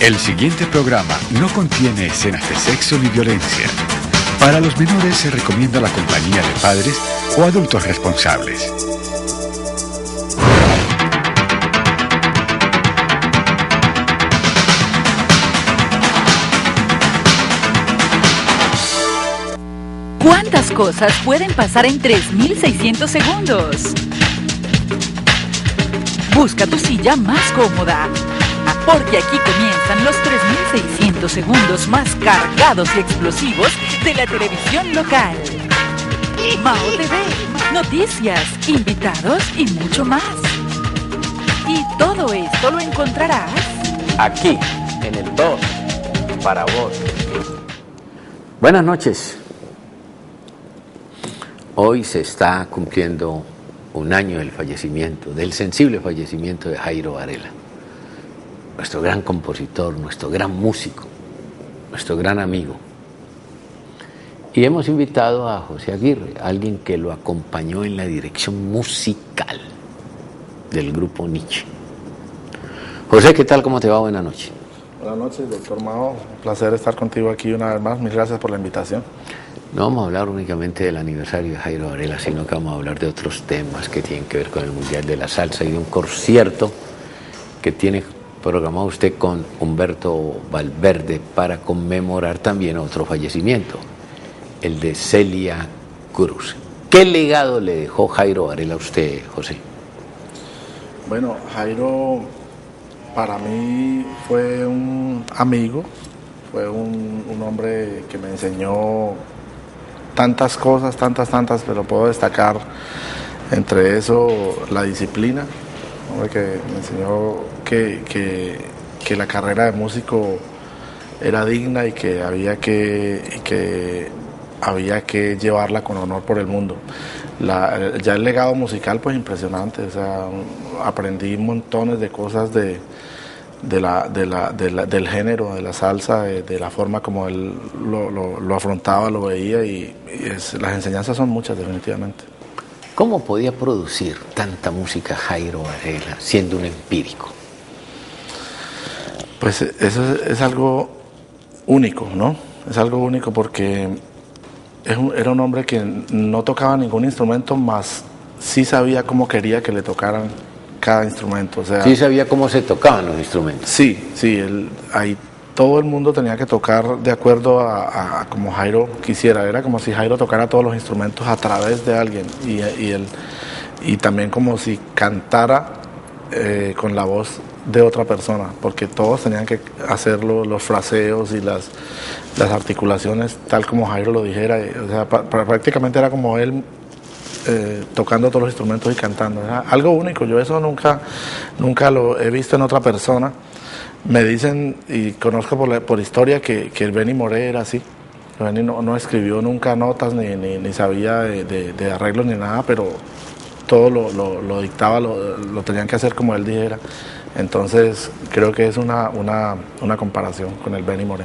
El siguiente programa no contiene escenas de sexo ni violencia. Para los menores se recomienda la compañía de padres o adultos responsables. ¿Cuántas cosas pueden pasar en 3.600 segundos? Busca tu silla más cómoda, porque aquí comienzan los 3.600 segundos más cargados y explosivos de la televisión local. Mao TV, noticias, invitados y mucho más. Y todo esto lo encontrarás aquí, en el 2, para vos. Buenas noches. Hoy se está cumpliendo un año del sensible fallecimiento de Jairo Varela, nuestro gran compositor, nuestro gran músico, nuestro gran amigo. Y hemos invitado a José Aguirre, alguien que lo acompañó en la dirección musical del grupo Nietzsche. José, ¿qué tal? ¿Cómo te va? Buenas noches. Buenas noches, doctor Mao. Un placer estar contigo aquí una vez más. Mil gracias por la invitación. No vamos a hablar únicamente del aniversario de Jairo Varela, sino que vamos a hablar de otros temas que tienen que ver con el Mundial de la Salsa y de un concierto que tiene programado usted con Humberto Valverde para conmemorar también otro fallecimiento, el de Celia Cruz. ¿Qué legado le dejó Jairo Varela a usted, José? Bueno, Jairo para mí fue un amigo, fue un hombre que me enseñó tantas cosas, tantas, pero puedo destacar entre eso la disciplina, hombre, que me enseñó que la carrera de músico era digna y que había que llevarla con honor por el mundo. Ya el legado musical, pues impresionante, o sea, aprendí montones de cosas del género, de la salsa, de la forma como él lo afrontaba, lo veía y las enseñanzas son muchas, definitivamente. ¿Cómo podía producir tanta música Jairo Varela siendo un empírico? Pues eso es algo único, ¿no? Es algo único porque era un hombre que no tocaba ningún instrumento, más sí sabía cómo quería que le tocaran cada instrumento. O sea, sí sabía cómo se tocaban los instrumentos. Sí, ahí todo el mundo tenía que tocar de acuerdo a como Jairo quisiera. Era como si Jairo tocara todos los instrumentos a través de alguien y también como si cantara con la voz de otra persona, porque todos tenían que hacerlo, los fraseos y las articulaciones tal como Jairo lo dijera. O sea, prácticamente era como él tocando todos los instrumentos y cantando. Era algo único. Yo eso nunca lo he visto en otra persona. Me dicen, y conozco por historia, que el Benny Moré era así. Benny no escribió nunca notas ni sabía de arreglos ni nada, pero todo lo dictaba, lo tenían que hacer como él dijera. Entonces creo que es una comparación con el Benny Moré.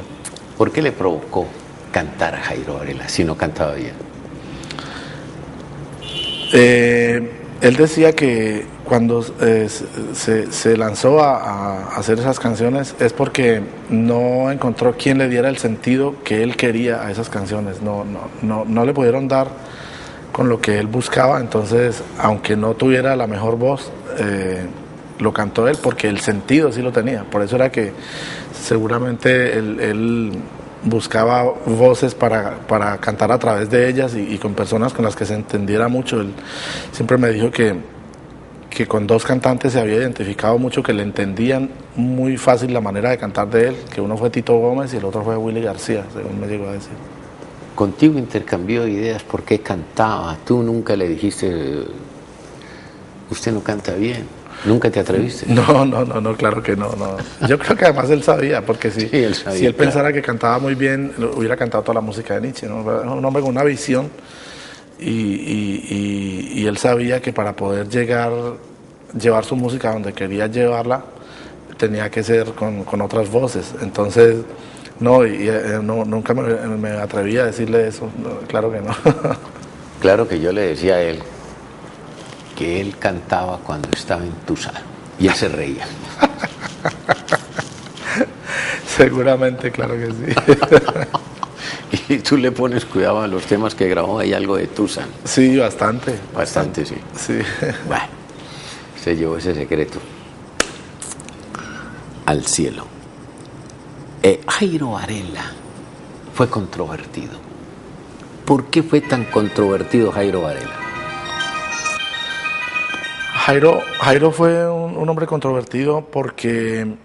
¿Por qué le provocó cantar a Jairo Varela si no cantaba bien? Él decía que cuando se lanzó a hacer esas canciones es porque no encontró quien le diera el sentido que él quería a esas canciones. No le pudieron dar con lo que él buscaba, entonces aunque no tuviera la mejor voz, lo cantó él porque el sentido sí lo tenía. Por eso era que seguramente él buscaba voces para cantar a través de ellas y con personas con las que se entendiera mucho. Él siempre me dijo que con dos cantantes se había identificado mucho, que le entendían muy fácil la manera de cantar de él, que uno fue Tito Gómez y el otro fue Willy García, según me llegó a decir. Contigo intercambió ideas por qué cantaba. Tú nunca le dijiste, usted no canta bien. ¿Nunca te atreviste? No, claro que no. Yo creo que además él sabía, porque si él pensara que cantaba muy bien, hubiera cantado toda la música de Nietzsche, ¿no? Un hombre con una visión y él sabía que para poder llevar su música donde quería llevarla, tenía que ser con otras voces. Entonces, nunca me atreví a decirle eso, claro que no. Claro que yo le decía a él que él cantaba cuando estaba entusado y él se reía. Seguramente, claro que sí. Y tú le pones cuidado a los temas que grabó, hay algo de Tucson. Sí, bastante. Bastante, sí. Sí. Bueno, se llevó ese secreto al cielo. Jairo Varela fue controvertido. ¿Por qué fue tan controvertido Jairo Varela? Jairo fue un hombre controvertido porque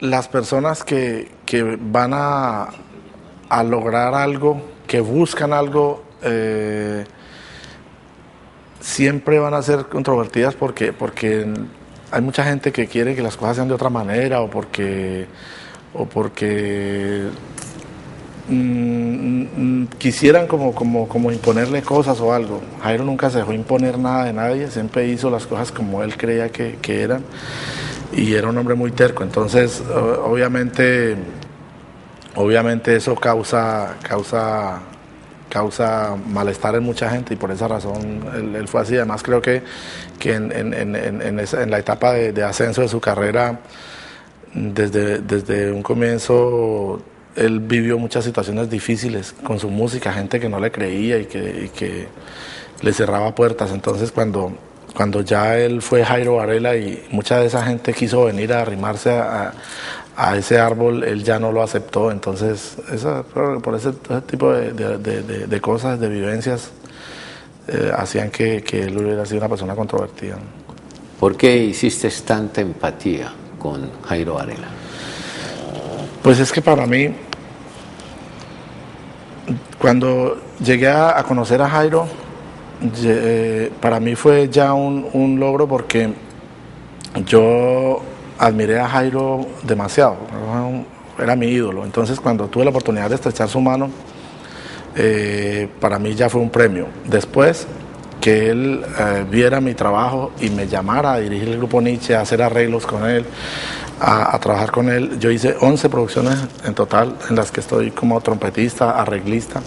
las personas que van a lograr algo, que buscan algo, siempre van a ser controvertidas porque hay mucha gente que quiere que las cosas sean de otra manera o porque quisieran como imponerle cosas o algo. Jairo nunca se dejó imponer nada de nadie, siempre hizo las cosas como él creía que eran, y era un hombre muy terco. Entonces obviamente eso causa malestar en mucha gente, y por esa razón él fue así. Además creo que en la etapa de ascenso de su carrera, desde un comienzo, él vivió muchas situaciones difíciles con su música, gente que no le creía y que le cerraba puertas. Entonces cuando ya él fue Jairo Varela y mucha de esa gente quiso venir a arrimarse a ese árbol, él ya no lo aceptó. Entonces por ese tipo de cosas, de vivencias, hacían que él hubiera sido una persona controvertida. ¿Por qué hiciste tanta empatía con Jairo Varela? Pues es que para mí, cuando llegué a conocer a Jairo, para mí fue ya un logro, porque yo admiré a Jairo demasiado, era mi ídolo. Entonces cuando tuve la oportunidad de estrechar su mano, para mí ya fue un premio. Después que él viera mi trabajo y me llamara a dirigir el grupo Nietzsche, a hacer arreglos con él, a trabajar con él. Yo hice 11 producciones en total, en las que estoy como trompetista, arreglista.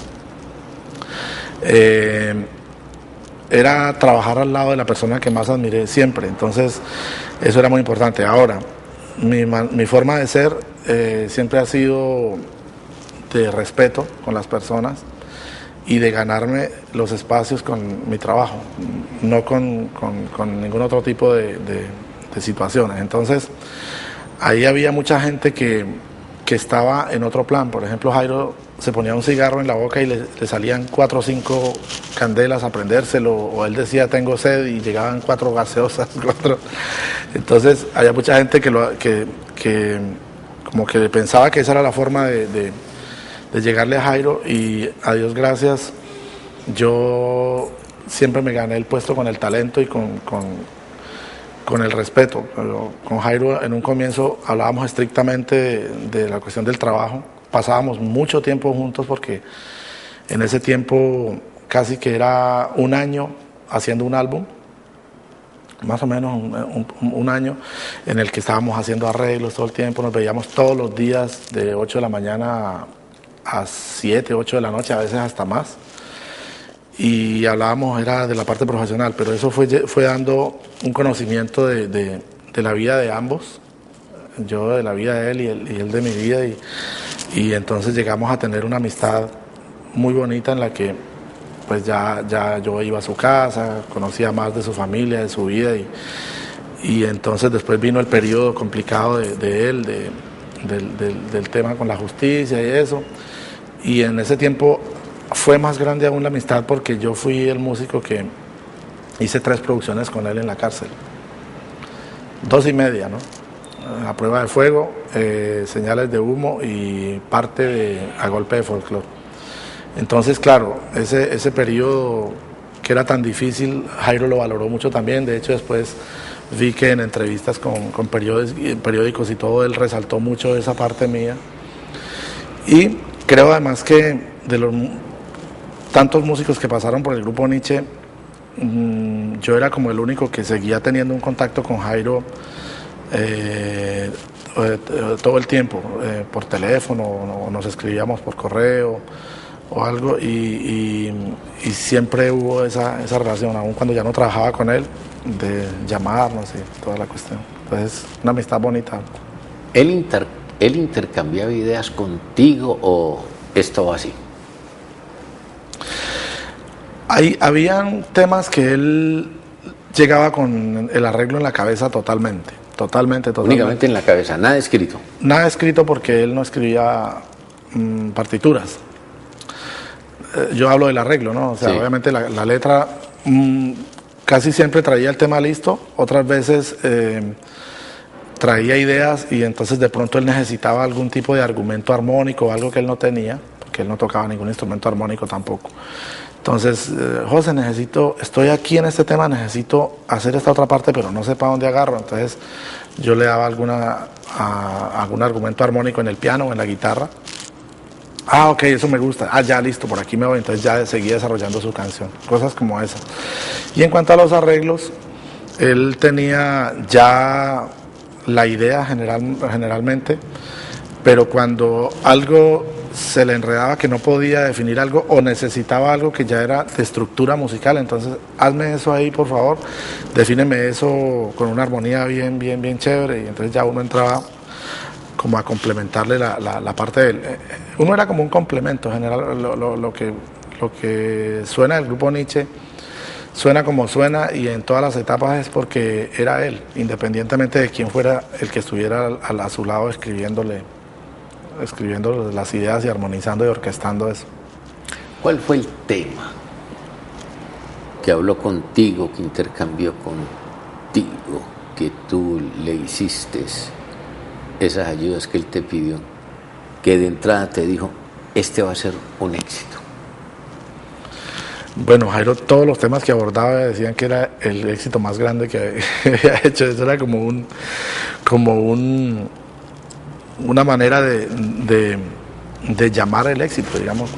Era trabajar al lado de la persona que más admiré siempre, entonces eso era muy importante. Ahora, mi forma de ser siempre ha sido de respeto con las personas y de ganarme los espacios con mi trabajo, no con ningún otro tipo de situaciones. Entonces, ahí había mucha gente que estaba en otro plan. Por ejemplo, Jairo se ponía un cigarro en la boca y le salían 4 o 5 candelas a prendérselo, o él decía tengo sed y llegaban 4 gaseosas, 4. Entonces había mucha gente que como que pensaba que esa era la forma de llegarle a Jairo, y a Dios gracias, yo siempre me gané el puesto con el talento y con el respeto. Pero con Jairo en un comienzo hablábamos estrictamente de la cuestión del trabajo. Pasábamos mucho tiempo juntos, porque en ese tiempo casi que era un año haciendo un álbum, más o menos un año, en el que estábamos haciendo arreglos todo el tiempo. Nos veíamos todos los días de 8 de la mañana a 7, 8 de la noche, a veces hasta más. Y hablábamos, era de la parte profesional, pero eso fue dando un conocimiento de la vida de ambos, yo de la vida de él y él de mi vida, y entonces llegamos a tener una amistad muy bonita, en la que pues ya yo iba a su casa, conocía más de su familia, de su vida, y entonces después vino el periodo complicado de él, del tema con la justicia y eso, y en ese tiempo fue más grande aún la amistad, porque yo fui el músico que hice 3 producciones con él en la cárcel, 2 y media, ¿no? A prueba de fuego, señales de humo y parte de A golpe de folclore. Entonces, claro, ese periodo que era tan difícil, Jairo lo valoró mucho también. De hecho, después vi que en entrevistas con periódicos y todo, él resaltó mucho esa parte mía. Y creo además que de los tantos músicos que pasaron por el grupo Nietzsche, yo era como el único que seguía teniendo un contacto con Jairo todo el tiempo, por teléfono, o nos escribíamos por correo o algo, y siempre hubo esa relación, aun cuando ya no trabajaba con él, de llamarnos y toda la cuestión. Entonces, una amistad bonita. Él ¿él intercambiaba ideas contigo o esto va así? Habían temas que él llegaba con el arreglo en la cabeza totalmente. Únicamente en la cabeza, nada escrito. Nada escrito porque él no escribía partituras. Yo hablo del arreglo, ¿no? O sea, sí. Obviamente la letra casi siempre traía el tema listo, otras veces traía ideas y entonces de pronto él necesitaba algún tipo de argumento armónico, algo que él no tenía, porque él no tocaba ningún instrumento armónico tampoco. Entonces, José, estoy aquí en este tema, necesito hacer esta otra parte, pero no sé para dónde agarro. Entonces yo le daba algún argumento armónico en el piano o en la guitarra. Ah, ok, eso me gusta. Ah, ya, listo, por aquí me voy. Entonces ya seguía desarrollando su canción. Cosas como esas. Y en cuanto a los arreglos, él tenía ya la idea generalmente, pero cuando algo se le enredaba que no podía definir algo o necesitaba algo que ya era de estructura musical, entonces hazme eso ahí por favor, defíneme eso con una armonía bien chévere, y entonces ya uno entraba como a complementarle la parte de él. Uno era como un complemento general, lo que suena del grupo Nietzsche suena como suena y en todas las etapas es porque era él, independientemente de quién fuera el que estuviera a su lado escribiéndole las ideas y armonizando y orquestando eso. ¿Cuál fue el tema que habló contigo, que intercambió contigo, que tú le hiciste esas ayudas que él te pidió, que de entrada te dijo, este va a ser un éxito? Bueno, Jairo, todos los temas que abordaba decían que era el éxito más grande que había hecho. Eso era como una manera de llamar el éxito, digamos,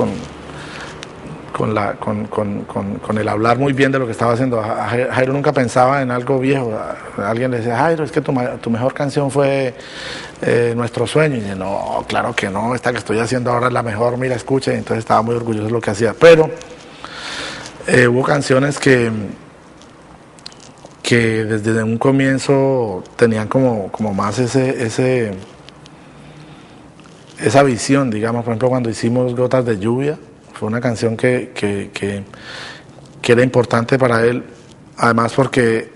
con el hablar muy bien de lo que estaba haciendo. Jairo nunca pensaba en algo viejo. Alguien le decía, Jairo, es que tu mejor canción fue Nuestro Sueño. Y yo, no, claro que no, esta que estoy haciendo ahora es la mejor, mira, escucha. Y entonces estaba muy orgulloso de lo que hacía. Pero hubo canciones que desde un comienzo tenían como más esa visión, digamos. Por ejemplo, cuando hicimos Gotas de Lluvia, fue una canción que era importante para él, además porque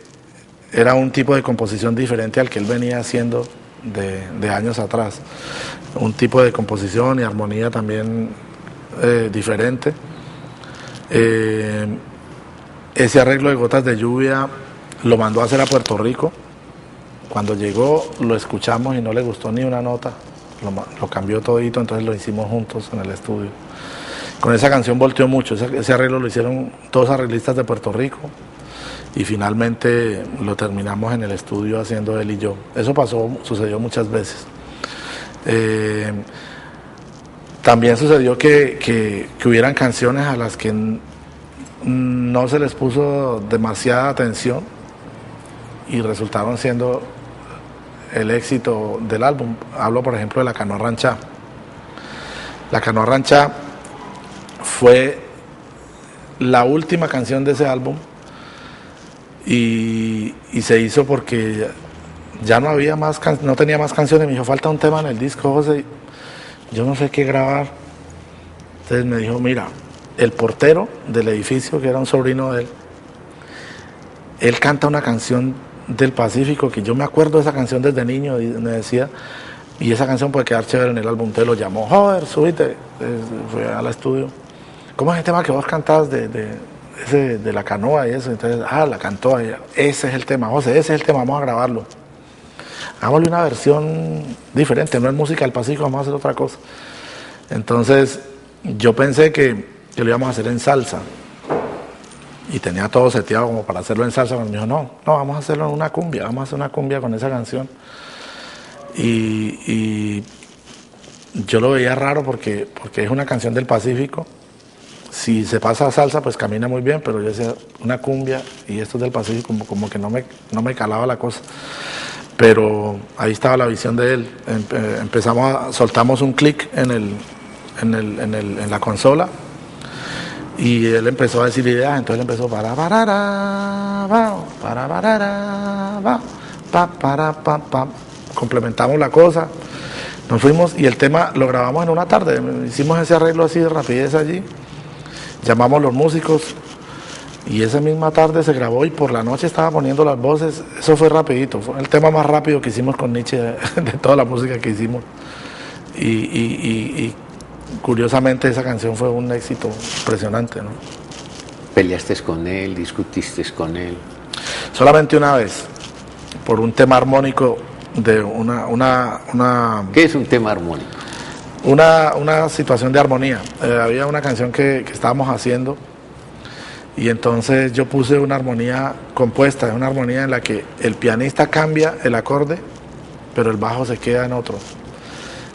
era un tipo de composición diferente al que él venía haciendo de años atrás, un tipo de composición y armonía también diferente. Ese arreglo de Gotas de Lluvia lo mandó a hacer a Puerto Rico. Cuando llegó lo escuchamos y no le gustó ni una nota, lo cambió todito, entonces lo hicimos juntos en el estudio. Con esa canción volteó mucho, ese arreglo lo hicieron dos arreglistas de Puerto Rico y finalmente lo terminamos en el estudio haciendo él y yo. Eso sucedió muchas veces. También sucedió que hubieran canciones a las que no se les puso demasiada atención y resultaron siendo el éxito del álbum. Hablo, por ejemplo, de La Canoa Ranchá. La Canoa Ranchá fue la última canción de ese álbum y se hizo porque ya no había no tenía más canciones. Me dijo, falta un tema en el disco, José. Yo no sé qué grabar. Entonces me dijo, mira, el portero del edificio, que era un sobrino de él canta una canción del Pacífico, que yo me acuerdo de esa canción desde niño, y me decía, y esa canción puede quedar chévere en el álbum. Entonces lo llamó, joder, subite, fue al estudio. ¿Cómo es el tema que vos cantás de la canoa y eso? Entonces, la cantó ella. Ese es el tema, José, ese es el tema, vamos a grabarlo. Hagámosle una versión diferente, no es música del Pacífico, vamos a hacer otra cosa. Entonces, yo pensé que lo íbamos a hacer en salsa. Y tenía todo seteado como para hacerlo en salsa, pero me dijo, no, vamos a hacerlo en una cumbia, vamos a hacer una cumbia con esa canción. Y yo lo veía raro porque es una canción del Pacífico. Si se pasa a salsa, pues camina muy bien, pero yo decía, una cumbia y esto es del Pacífico, como que no me calaba la cosa. Pero ahí estaba la visión de él. Soltamos un clic en la consola y él empezó a decir ideas. Entonces él empezó complementamos la cosa. Nos fuimos y el tema lo grabamos en una tarde. Hicimos ese arreglo así de rapidez allí. Llamamos a los músicos y esa misma tarde se grabó y por la noche estaba poniendo las voces. Eso fue rapidito. Fue el tema más rápido que hicimos con Nietzsche de toda la música que hicimos. Y curiosamente esa canción fue un éxito impresionante, ¿no? ¿Peleaste con él? ¿Discutiste con él? Solamente una vez, por un tema armónico de una ¿Qué es un tema armónico? Una situación de armonía. Había una canción que estábamos haciendo y entonces yo puse una armonía compuesta, una armonía en la que el pianista cambia el acorde, pero el bajo se queda en otro.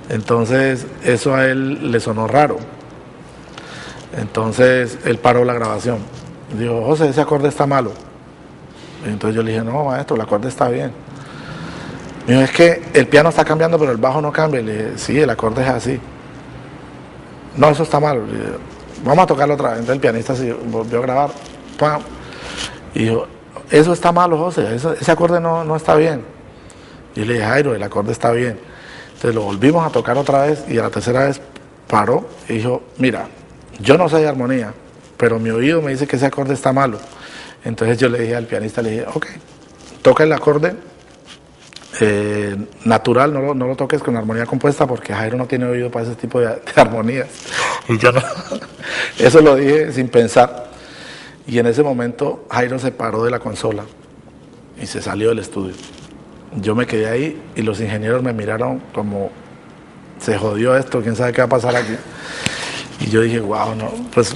Entonces eso a él le sonó raro. Entonces él paró la grabación. Dijo, José, ese acorde está malo. Entonces yo le dije, no, maestro, el acorde está bien. Me dijo, es que el piano está cambiando, pero el bajo no cambia. Le dije, sí, el acorde es así. No, eso está mal. Le dije, vamos a tocarlo otra vez. Entonces el pianista se volvió a grabar. ¡Pam! Y dijo, eso está malo, José, ese acorde no está bien. Y le dije, Jairo, el acorde está bien. Entonces lo volvimos a tocar otra vez y a la tercera vez paró y dijo, mira, yo no sé de armonía, pero mi oído me dice que ese acorde está malo. Entonces yo le dije al pianista, le dije, ok, toca el acorde natural, no lo toques con armonía compuesta porque Jairo no tiene oído para ese tipo de armonías. Y yo no, eso lo dije sin pensar. Y en ese momento Jairo se paró de la consola y se salió del estudio. Yo me quedé ahí y los ingenieros me miraron como, se jodió esto, quién sabe qué va a pasar aquí. Y yo dije, wow, no, pues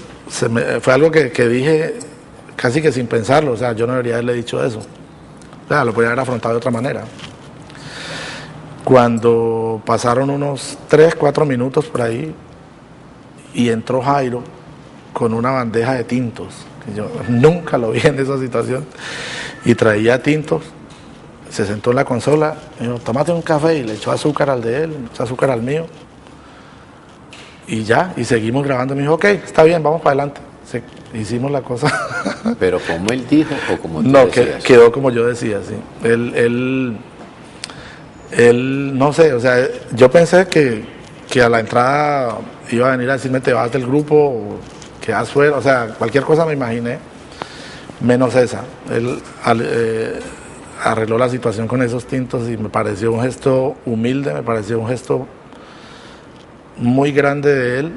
fue algo que dije casi que sin pensarlo, o sea, yo no debería haberle dicho eso. O sea, lo podía haber afrontado de otra manera. Cuando pasaron unos 3, 4 minutos por ahí y entró Jairo con una bandeja de tintos, que yo nunca lo vi en esa situación, y traía tintos, se sentó en la consola, y dijo, tómate un café, y le echó azúcar al de él, le echó azúcar al mío, y ya, y seguimos grabando. Me dijo, ok, está bien, vamos para adelante. Hicimos la cosa. ¿Pero como él dijo o como tú no, decías? Quedó como yo decía, sí. Él, no sé, o sea, yo pensé que a la entrada iba a venir a decirme, te vas del grupo, o quedas fuera, o sea, cualquier cosa me imaginé, menos esa. Él arregló la situación con esos tintos y me pareció un gesto humilde, me pareció un gesto muy grande de él,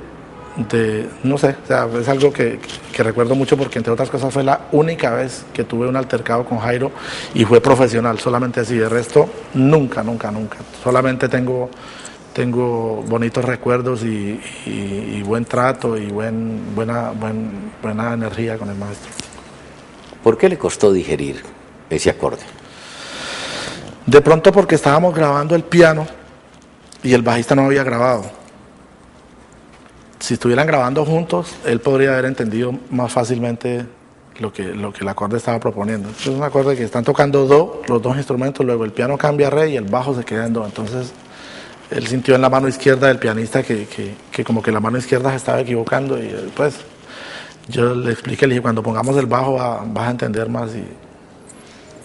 no sé, o sea, es algo que recuerdo mucho porque entre otras cosas fue la única vez que tuve un altercado con Jairo y fue profesional, solamente así. De resto, nunca, solamente tengo bonitos recuerdos y buen trato y buena energía con el maestro. ¿Por qué le costó digerir ese acorde? De pronto porque estábamos grabando el piano y el bajista no había grabado. Si estuvieran grabando juntos, él podría haber entendido más fácilmente lo que el acorde estaba proponiendo. Es un acorde que están tocando do, los dos instrumentos, luego el piano cambia a re y el bajo se queda en do. Entonces, él sintió en la mano izquierda del pianista que como que la mano izquierda se estaba equivocando y pues yo le expliqué, le dije, cuando pongamos el bajo vas a entender más.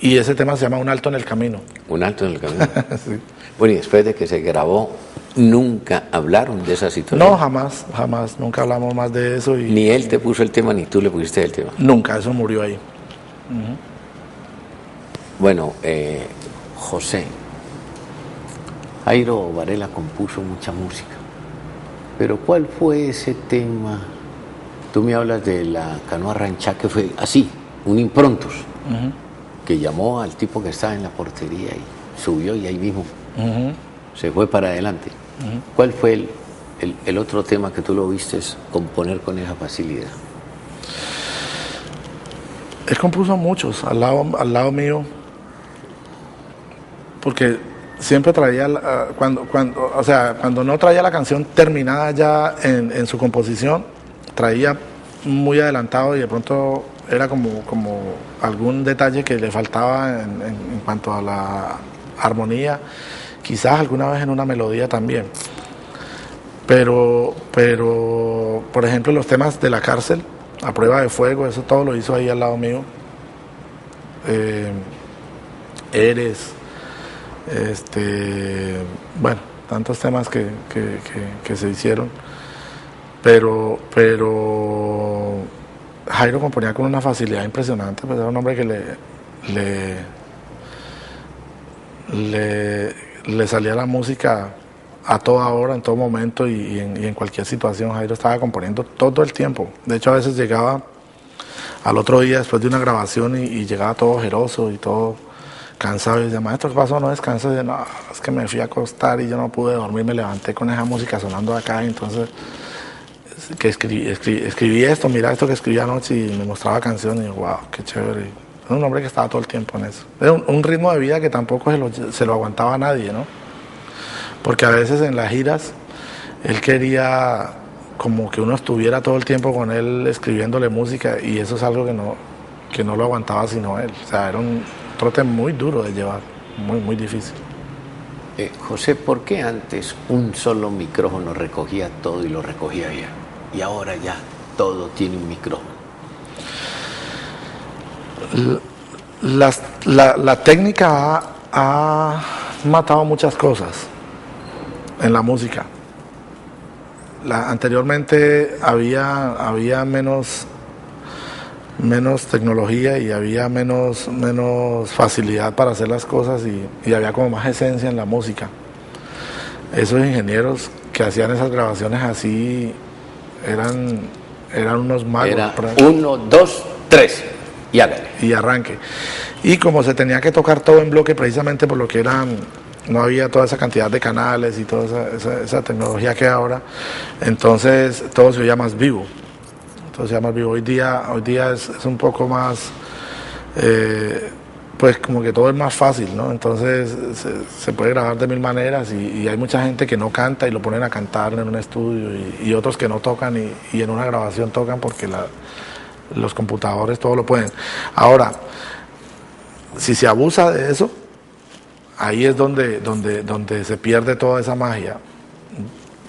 Y ese tema se llama Un alto en el camino. Un alto en el camino. Sí. Bueno, y después de que se grabó, ¿nunca hablaron de esa situación? No, jamás, nunca hablamos más de eso. Ni él te puso el tema, ni tú le pusiste el tema. Nunca, eso murió ahí. Bueno, José, Jairo Varela compuso mucha música, pero ¿cuál fue ese tema? Tú me hablas de la Canoa Ranchá, que fue así, un improntus, que llamó al tipo que estaba en la portería y subió y ahí mismo se fue para adelante. ¿Cuál fue el otro tema que tú lo viste componer con esa facilidad? Él compuso muchos al lado mío, porque siempre traía, cuando no traía la canción terminada ya en su composición, traía muy adelantado y de pronto era como algún detalle que le faltaba en cuanto a la armonía, quizás alguna vez en una melodía también. Pero por ejemplo, los temas de La Cárcel, A Prueba de Fuego, eso todo lo hizo ahí al lado mío. Eres, bueno, tantos temas que se hicieron, pero Jairo componía con una facilidad impresionante, pues era un hombre que le salía la música a toda hora, en todo momento y en cualquier situación. Jairo estaba componiendo todo el tiempo. De hecho, a veces llegaba al otro día después de una grabación y llegaba todo ojeroso y todo cansado y decía, maestro, ¿qué pasó? No descanso. Y decía, no, es que me fui a acostar y yo no pude dormir, me levanté con esa música sonando acá, y entonces que escribí esto, mira esto que escribí anoche, y me mostraba canciones y yo, wow, qué chévere. Es un hombre que estaba todo el tiempo en eso. Es un ritmo de vida que tampoco se lo aguantaba a nadie, ¿no? Porque a veces en las giras él quería como que uno estuviera todo el tiempo con él escribiéndole música, y eso es algo que no lo aguantaba sino él. O sea, era un trote muy duro de llevar, muy, muy difícil. José, ¿por qué antes un solo micrófono recogía todo y lo recogía bien? Y ahora ya todo tiene un micrófono. La técnica ha matado muchas cosas en la música. Anteriormente había menos tecnología y había menos facilidad para hacer las cosas, y había como más esencia en la música. Esos ingenieros que hacían esas grabaciones así eran unos magos. Era 1, 2, 3 y hágale. Y arranque. Y como se tenía que tocar todo en bloque, precisamente por lo que no había toda esa cantidad de canales y toda esa tecnología que hay ahora, entonces todo se oía más vivo. Hoy día es un poco más, pues como que todo es más fácil, ¿no? Entonces se puede grabar de mil maneras, y hay mucha gente que no canta y lo ponen a cantar en un estudio, y otros que no tocan y en una grabación tocan porque los computadores todo lo pueden. Ahora, si se abusa de eso, ahí es donde se pierde toda esa magia.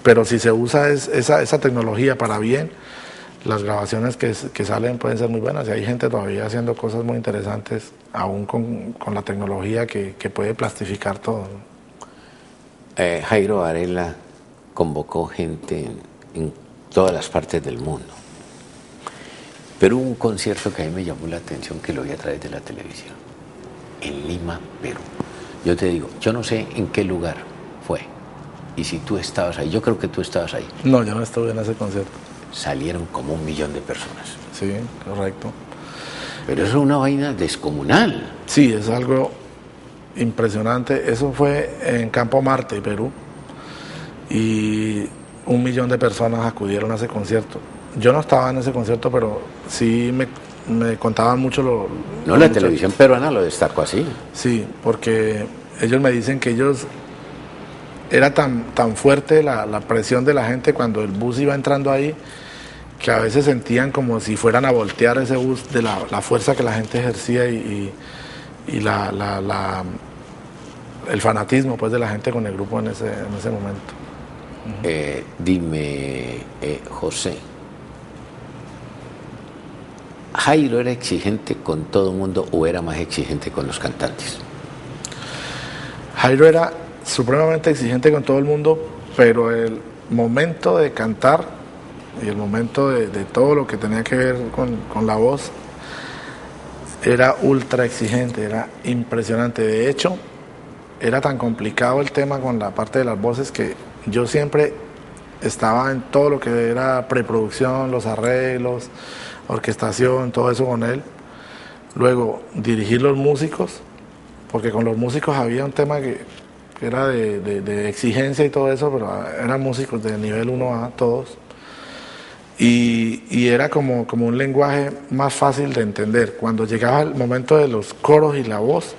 Pero si se usa esa tecnología para bien, las grabaciones que salen pueden ser muy buenas, y hay gente todavía haciendo cosas muy interesantes, aún con la tecnología que puede plastificar todo. Jairo Varela convocó gente en todas las partes del mundo, pero hubo un concierto que a mí me llamó la atención, que lo vi a través de la televisión, en Lima, Perú. Yo te digo, yo no sé en qué lugar fue, y si tú estabas ahí, yo creo que tú estabas ahí. No, yo no estuve en ese concierto. Salieron como 1 millón de personas. Sí, correcto. Pero eso es una vaina descomunal. Sí, es algo impresionante. Eso fue en Campo Marte, Perú, y 1 millón de personas acudieron a ese concierto. Yo no estaba en ese concierto, pero sí me contaban mucho la televisión peruana lo destacó así. Sí, porque ellos me dicen que era tan fuerte la presión de la gente cuando el bus iba entrando ahí, que a veces sentían como si fueran a voltear ese bus de la fuerza que la gente ejercía y el fanatismo, pues, de la gente con el grupo en ese momento. Dime, José, ¿Jairo era exigente con todo el mundo o era más exigente con los cantantes? Jairo era supremamente exigente con todo el mundo, pero el momento de cantar y el momento de todo lo que tenía que ver con la voz era ultra exigente, era impresionante. De hecho, era tan complicado el tema con la parte de las voces que yo siempre estaba en todo lo que era preproducción, los arreglos, orquestación, todo eso con él. Luego dirigir los músicos, porque con los músicos había un tema que era de exigencia y todo eso, pero eran músicos de nivel 1A todos. Y era como un lenguaje más fácil de entender. Cuando llegaba el momento de los coros y la voz,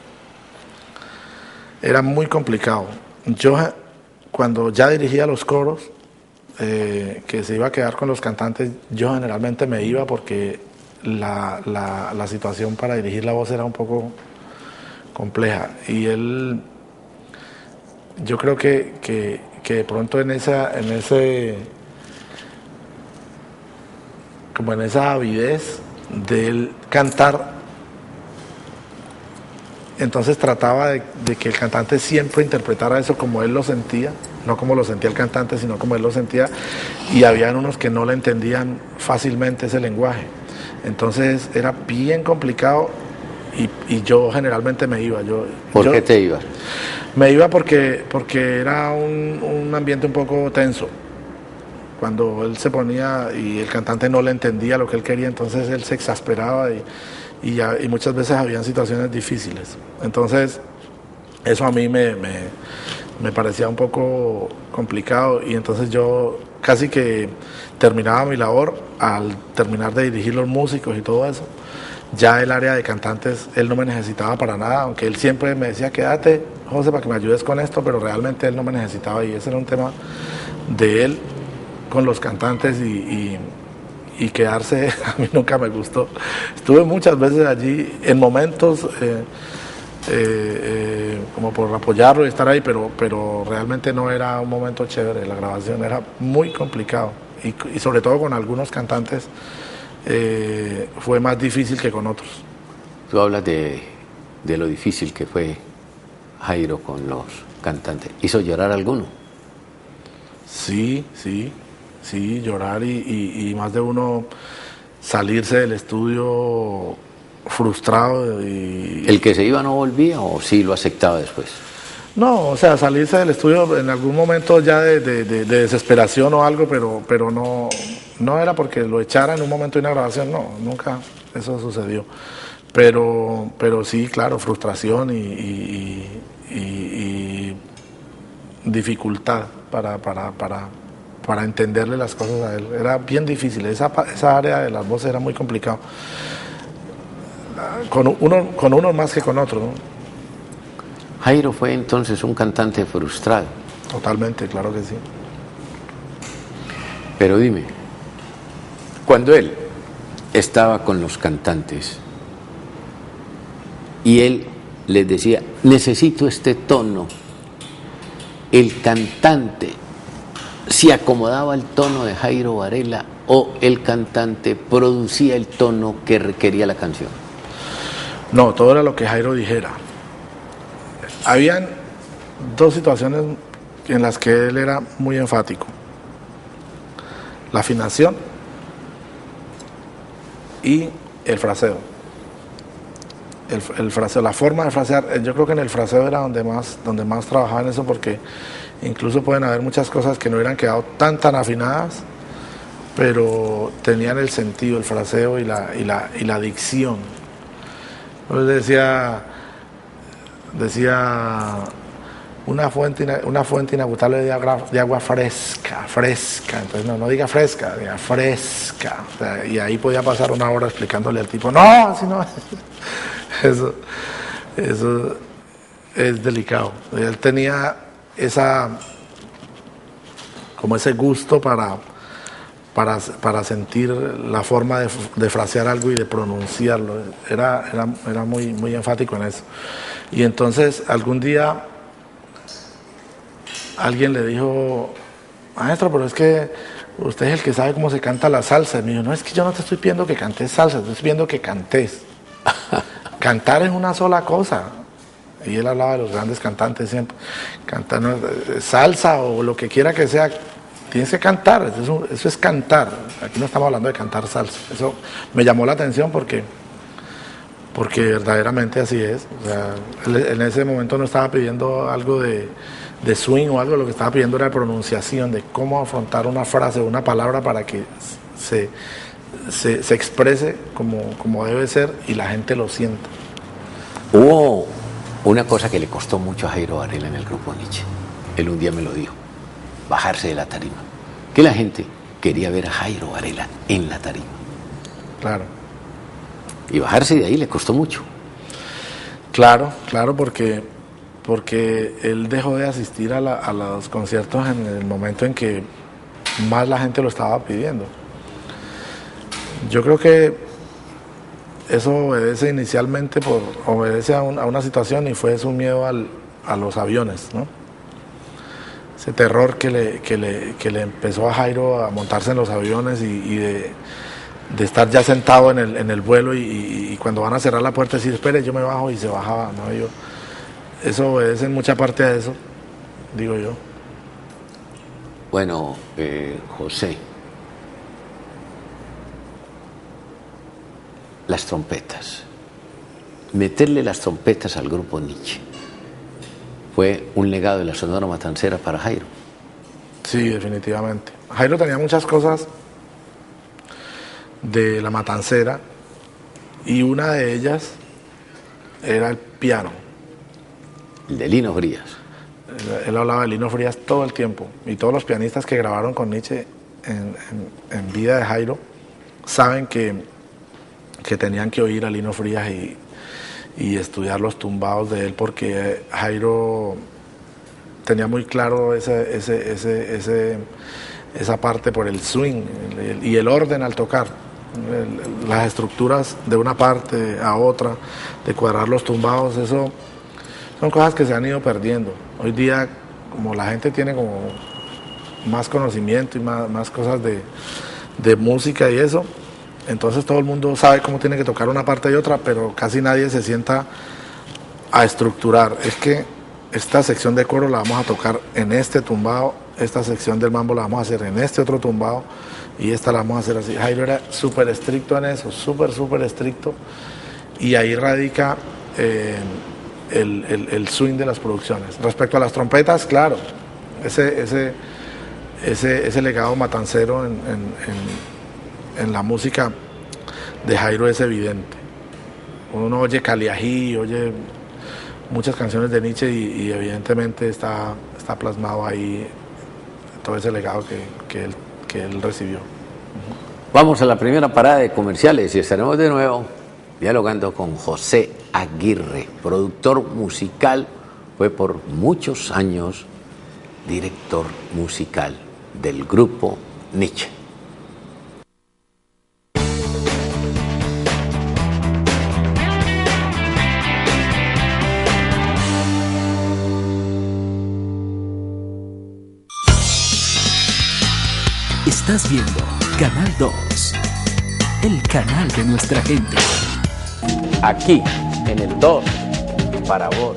era muy complicado. Yo, cuando ya dirigía los coros, que se iba a quedar con los cantantes, yo generalmente me iba porque la situación para dirigir la voz era un poco compleja. Y él, yo creo que de pronto en esa avidez de él cantar Entonces trataba de que el cantante siempre interpretara eso como él lo sentía, no como lo sentía el cantante, sino como él lo sentía, y habían unos que no le entendían fácilmente ese lenguaje. Entonces era bien complicado y yo generalmente me iba. ¿Por qué te ibas? Me iba porque era un ambiente un poco tenso. Cuando él se ponía y el cantante no le entendía lo que él quería, entonces él se exasperaba y muchas veces habían situaciones difíciles. Entonces, eso a mí me parecía un poco complicado y entonces yo casi que terminaba mi labor al terminar de dirigir los músicos y todo eso. Ya el área de cantantes, él no me necesitaba para nada, aunque él siempre me decía, quédate, José, para que me ayudes con esto, pero realmente él no me necesitaba y ese era un tema de él con los cantantes y quedarse a mí nunca me gustó. Estuve muchas veces allí en momentos como por apoyarlo y estar ahí, pero realmente no era un momento chévere. La grabación era muy complicado y sobre todo con algunos cantantes fue más difícil que con otros. Tú hablas de lo difícil que fue Jairo con los cantantes. ¿Hizo llorar a alguno? Sí, llorar y más de uno salirse del estudio frustrado. ¿El que se iba no volvía o sí lo aceptaba después? No, o sea, salirse del estudio en algún momento ya de desesperación o algo, pero no era porque lo echara en un momento de una grabación, no, nunca eso sucedió. Pero sí, claro, frustración y dificultad para entenderle las cosas a él. Era bien difícil, esa área de las voces era muy complicado. Con uno más que con otro, ¿no? Jairo fue entonces un cantante frustrado. Totalmente, claro que sí. Pero dime, cuando él estaba con los cantantes y él les decía, necesito este tono, el cantante se acomodaba al tono de Jairo Varela o el cantante producía el tono que requería la canción. No, todo era lo que Jairo dijera. Habían dos situaciones en las que él era muy enfático. La afinación y el fraseo. El fraseo, la forma de frasear, yo creo que en el fraseo era donde más trabajaba en eso, porque incluso pueden haber muchas cosas que no hubieran quedado tan afinadas, pero tenían el sentido, el fraseo y la dicción. Entonces decía una fuente inagotable de agua fresca, entonces no diga fresca, diga fresca, o sea, y ahí podía pasar una hora explicándole al tipo, no, así no, eso es delicado. Él tenía como ese gusto para sentir la forma de frasear algo y de pronunciarlo. Era muy enfático en eso. Y entonces algún día alguien le dijo, maestro, pero es que usted es el que sabe cómo se canta la salsa. Y me dijo, no, es que yo no te estoy pidiendo que cantes salsa, te estoy pidiendo que cantes. Cantar es una sola cosa. Y él hablaba de los grandes cantantes siempre. Cantar, ¿no? Salsa o lo que quiera que sea, tienes que cantar, eso es cantar. Aquí no estamos hablando de cantar salsa. Eso me llamó la atención porque verdaderamente así es. O sea, en ese momento no estaba pidiendo algo de swing o algo, lo que estaba pidiendo era pronunciación, de cómo afrontar una frase o una palabra para que se exprese como debe ser y la gente lo sienta. Hubo una cosa que le costó mucho a Jairo Varela en el grupo Nietzsche. Él un día me lo dijo, bajarse de la tarima. Que la gente quería ver a Jairo Varela en la tarima. Claro. Y bajarse de ahí le costó mucho. Claro, porque él dejó de asistir a los conciertos en el momento en que más la gente lo estaba pidiendo. Yo creo que eso obedece inicialmente obedece a una situación, y fue su miedo a los aviones, ¿no? Ese terror que le empezó a Jairo a montarse en los aviones y estar ya sentado en el vuelo y cuando van a cerrar la puerta decir, espere, yo me bajo, y se bajaba, ¿no? Eso es en mucha parte de eso, digo yo. Bueno, José, las trompetas. Meterle las trompetas al grupo Nietzsche fue un legado de la Sonora Matancera para Jairo. Sí, definitivamente. Jairo tenía muchas cosas de la Matancera y una de ellas era el piano. El de Lino Frías. Él hablaba de Lino Frías todo el tiempo, y todos los pianistas que grabaron con Nietzsche en vida de Jairo saben que tenían que oír a Lino Frías y estudiar los tumbados de él, porque Jairo tenía muy claro esa parte por el swing y el orden al tocar, las estructuras de una parte a otra, de cuadrar los tumbados. Eso son cosas que se han ido perdiendo. Hoy día, como la gente tiene como más conocimiento y más cosas de música y eso, entonces todo el mundo sabe cómo tiene que tocar una parte y otra, pero casi nadie se sienta a estructurar. Es que esta sección de coro la vamos a tocar en este tumbado, esta sección del mambo la vamos a hacer en este otro tumbado, y esta la vamos a hacer así. Jairo era súper estricto en eso, súper estricto, y ahí radica el swing de las producciones. Respecto a las trompetas, claro, ese legado matancero en la música de Jairo es evidente. Uno oye Caliají, oye muchas canciones de Nietzsche y evidentemente está plasmado ahí todo ese legado que él recibió. Vamos a la primera parada de comerciales y estaremos de nuevo dialogando con José Aguirre, productor musical, fue por muchos años director musical del grupo Nietzsche. Estás viendo Canal 2, el canal de nuestra gente. Aquí, en el 2, para vos.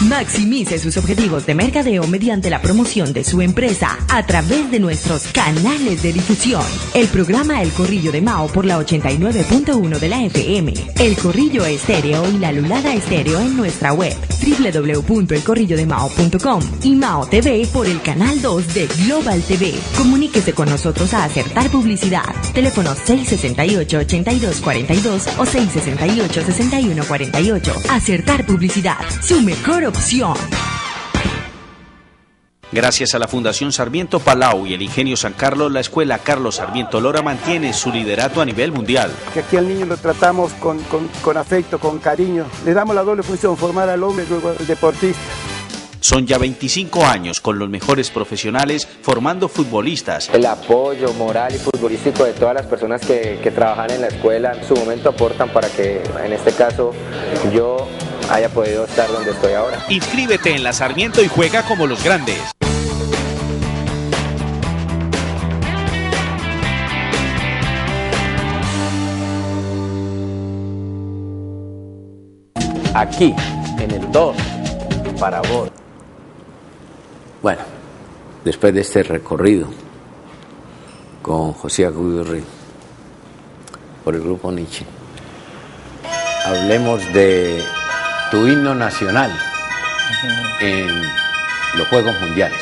Maximice sus objetivos de mercadeo mediante la promoción de su empresa a través de nuestros canales de difusión. El programa El Corrillo de Mao por la 89.1 de la FM, El Corrillo Estéreo y la Lulada Estéreo en nuestra web www.elcorrillodemao.com y Mao TV por el canal 2 de Global TV. Comuníquese con nosotros a Acertar Publicidad. Teléfonos 668-8242 o 668-6148. Acertar Publicidad, su mejor opción. Gracias a la Fundación Sarmiento Palau y el Ingenio San Carlos, la Escuela Carlos Sarmiento Lora mantiene su liderato a nivel mundial. Que aquí al niño lo tratamos con afecto, con cariño. Le damos la doble función, formar al hombre y luego al deportista. Son ya 25 años con los mejores profesionales formando futbolistas. El apoyo moral y futbolístico de todas las personas que trabajan en la escuela en su momento aportan para que, en este caso, yo haya podido estar donde estoy ahora. Inscríbete en la Sarmiento y juega como los grandes. Aquí, en el 2, para vos. Bueno, después de este recorrido con José Aguirre por el grupo Nietzsche, hablemos de tu himno nacional en los Juegos Mundiales.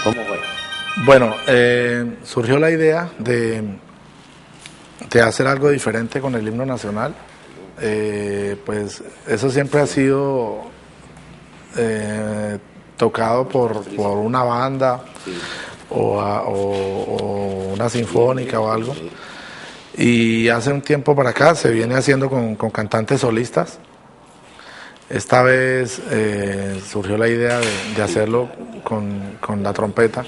¿Cómo fue? Bueno, surgió la idea de hacer algo diferente con el himno nacional. Pues eso siempre ha sido tocado por una banda o una sinfónica o algo, y hace un tiempo para acá se viene haciendo con cantantes solistas. Esta vez surgió la idea de hacerlo con la trompeta,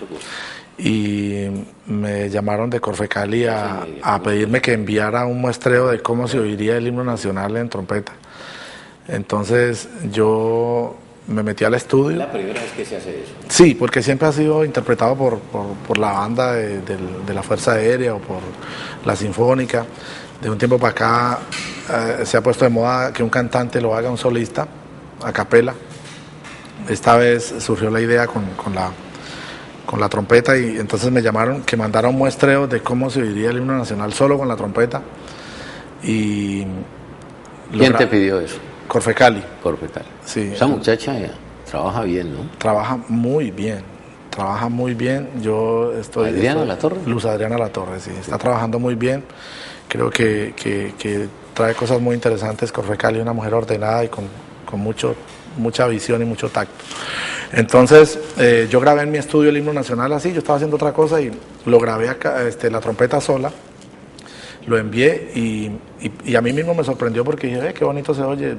y me llamaron de Corfecali a pedirme que enviara un muestreo de cómo se oiría el himno nacional en trompeta. Entonces yo me metí al estudio. ¿La primera vez que se hace eso? Sí, porque siempre ha sido interpretado por la banda de la Fuerza Aérea o por la Sinfónica. De un tiempo para acá se ha puesto de moda que un cantante lo haga un solista, a capela. Esta vez surgió la idea con la trompeta y entonces me llamaron que mandara un muestreo de cómo se oiría el himno nacional solo con la trompeta. Y ¿quién te pidió eso? Corfecali. Corfecali. Sí. Esa muchacha trabaja bien, ¿no? Trabaja muy bien. Yo estoy... ¿Adriana Latorre? Luz Adriana Latorre, sí. Está trabajando muy bien. Creo que trae cosas muy interesantes. Corfecali, una mujer ordenada y con mucha visión y mucho tacto. Entonces, yo grabé en mi estudio el himno nacional así, yo estaba haciendo otra cosa y lo grabé acá, la trompeta sola, lo envié y a mí mismo me sorprendió porque dije, qué bonito se oye,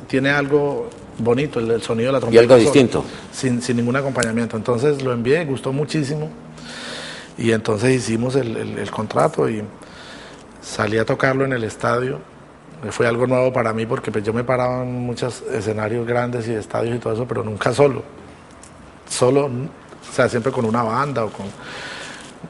tiene algo bonito el sonido de la trompeta. ¿Y algo sola, distinto? Sin ningún acompañamiento. Entonces lo envié, gustó muchísimo y entonces hicimos el contrato y salí a tocarlo en el estadio. Fue algo nuevo para mí porque pues, yo me paraba en muchos escenarios grandes y estadios y todo eso, pero nunca solo, o sea, siempre con una banda o con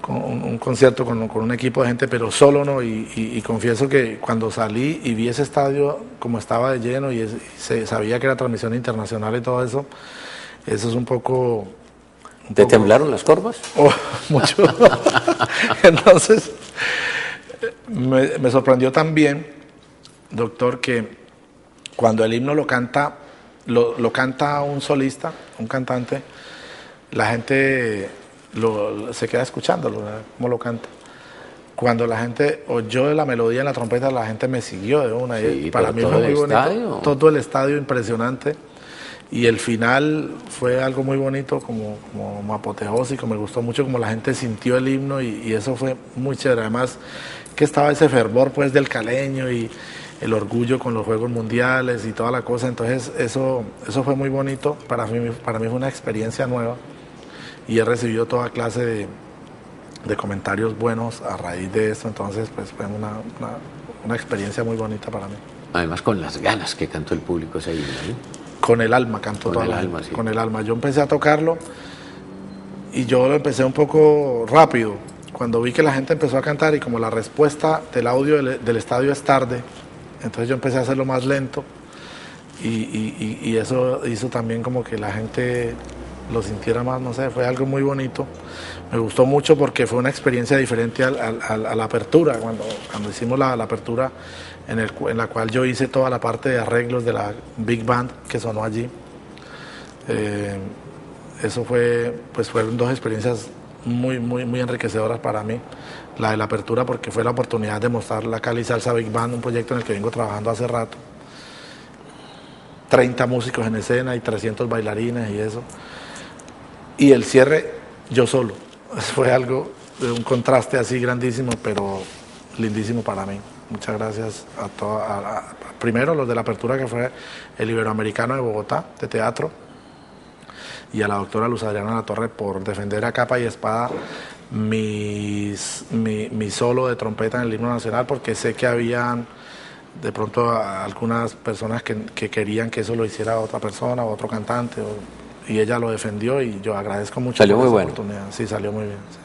un concierto con un equipo de gente, pero solo no, y confieso que cuando salí y vi ese estadio como estaba de lleno y se sabía que era transmisión internacional y todo eso, eso es un poco... ¿Te temblaron las corvas? Oh, mucho. Entonces, me sorprendió también, doctor, que cuando el himno lo canta un solista, un cantante, la gente se queda escuchándolo, ¿verdad? Cómo lo canta. Cuando la gente oyó la melodía en la trompeta, la gente me siguió de una. Sí, y para mí fue muy bonito. Estadio. Todo el estadio impresionante. Y el final fue algo muy bonito, como apoteósico. Me gustó mucho como la gente sintió el himno y eso fue muy chévere. Además, que estaba ese fervor pues del caleño y el orgullo con los Juegos Mundiales y toda la cosa. Entonces, eso fue muy bonito. Para mí fue una experiencia nueva. Y he recibido toda clase de comentarios buenos a raíz de esto, entonces pues fue una experiencia muy bonita para mí. Además con las ganas que cantó el público ese himno, ¿no? Con el alma cantó toda la alma, sí. Con el alma. Yo empecé a tocarlo y yo lo empecé un poco rápido. Cuando vi que la gente empezó a cantar y como la respuesta del audio del estadio es tarde, entonces yo empecé a hacerlo más lento y eso hizo también como que la gente lo sintiera más, no sé, fue algo muy bonito. Me gustó mucho porque fue una experiencia diferente a la apertura, cuando hicimos la apertura en la cual yo hice toda la parte de arreglos de la Big Band que sonó allí. Eso fueron dos experiencias muy, muy, muy enriquecedoras para mí. La de la apertura porque fue la oportunidad de mostrar la Cali Salsa Big Band, un proyecto en el que vengo trabajando hace rato. 30 músicos en escena y 300 bailarines y eso. Y el cierre, yo solo. Fue algo de un contraste así grandísimo, pero lindísimo para mí. Muchas gracias a todos. Primero, los de la apertura, que fue el Iberoamericano de Bogotá, de teatro, y a la doctora Luz Adriana Latorre por defender a capa y espada mi solo de trompeta en el himno nacional, porque sé que habían de pronto algunas personas que querían que eso lo hiciera otra persona o otro cantante, y ella lo defendió y yo agradezco mucho. Salió por muy esa bueno. Oportunidad. Sí, salió muy bien. Sí.